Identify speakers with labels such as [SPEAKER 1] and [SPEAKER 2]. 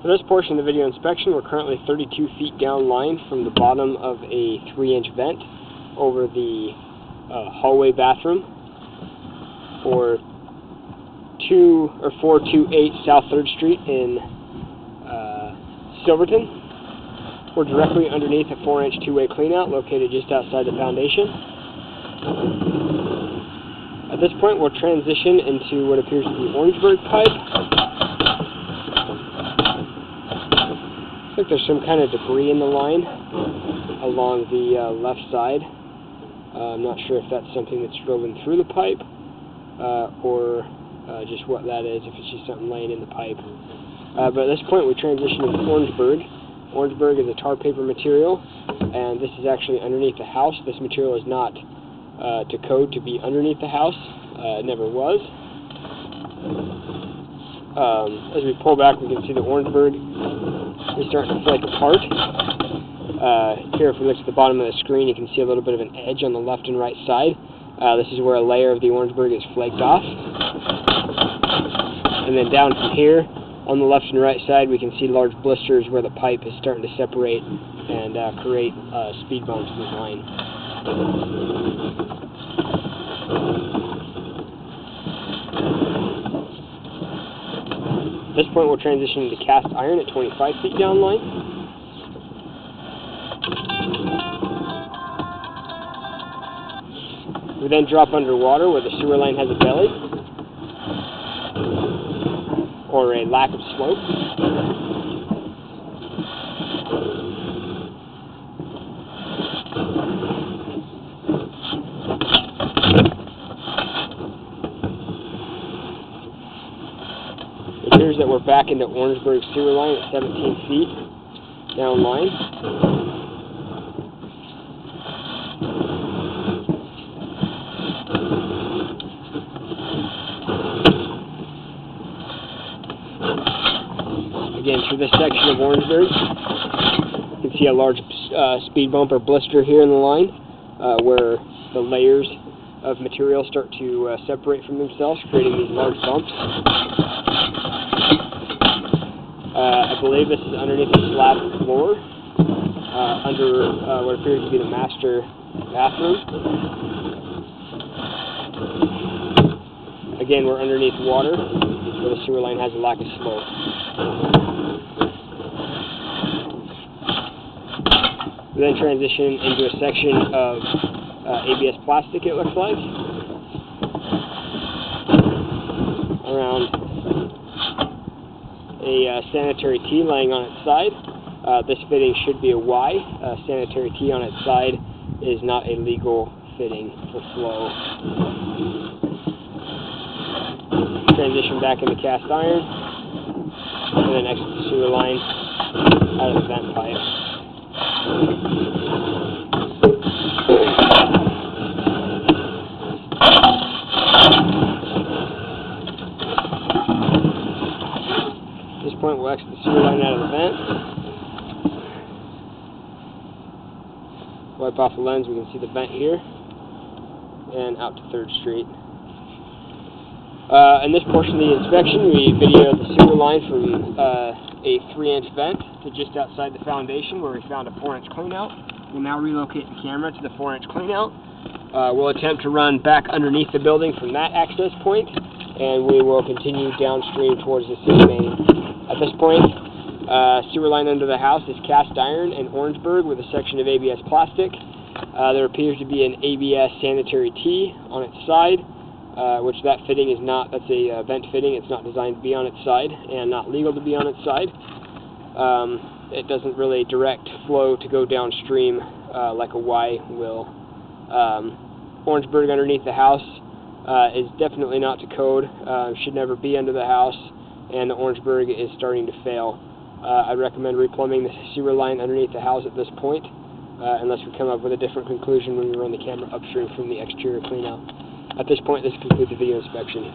[SPEAKER 1] For this portion of the video inspection, we're currently 32 feet down line from the bottom of a 3-inch vent over the hallway bathroom for 428 South 3rd Street in Silverton. We're directly underneath a 4-inch two-way cleanout located just outside the foundation. At this point, we'll transition into what appears to be Orangeburg pipe. Looks like there's some kind of debris in the line along the left side. I'm not sure if that's something that's driven through the pipe or just what that is, if it's just something laying in the pipe. But at this point, we transition into Orangeburg. Orangeburg is a tar paper material, and this is actually underneath the house. This material is not to code to be underneath the house. It never was. As we pull back, we can see the Orangeburg is starting to flake apart. Here, if we look at the bottom of the screen, you can see a little bit of an edge on the left and right side. This is where a layer of the Orangeburg is flaked off. And then down from here, on the left and right side, we can see large blisters where the pipe is starting to separate and create speed bumps in the line. At this point, we'll transition into cast iron at 25 feet down line. We then drop underwater where the sewer line has a belly, or a lack of slope. It appears that we're back into Orangeburg sewer line at 17 feet down line. Again, through this section of Orangeburg, you can see a large speed bump or blister here in the line where the layers of material start to separate from themselves, creating these large bumps. I believe this is underneath the slab floor, under what appears to be the master bathroom. Again, we're underneath water, where the sewer line has a lack of slope. We then transition into a section of ABS plastic, it looks like, around a sanitary tee laying on its side. This fitting should be a Y. Sanitary tee on its side is not a legal fitting for flow. Transition back into cast iron, and then exit the sewer line out of the vent pipe. At this point, we'll exit the sewer line out of the vent. Wipe off the lens, we can see the vent here, and out to 3rd Street. In this portion of the inspection, we videoed the sewer line from a 3-inch vent to just outside the foundation where we found a 4-inch cleanout. We'll now relocate the camera to the 4-inch cleanout. We'll attempt to run back underneath the building from that access point, and we will continue downstream towards the city main. At this point, sewer line under the house is cast iron and Orangeburg with a section of ABS plastic. There appears to be an ABS sanitary tee on its side, which that fitting is not. That's a vent fitting. It's not designed to be on its side and not legal to be on its side. It doesn't really direct flow to go downstream like a Y will. Orangeburg underneath the house is definitely not to code. Should never be under the house, and the Orangeburg is starting to fail. I'd recommend replumbing the sewer line underneath the house at this point, unless we come up with a different conclusion when we run the camera upstream from the exterior cleanout. At this point, this concludes the video inspection.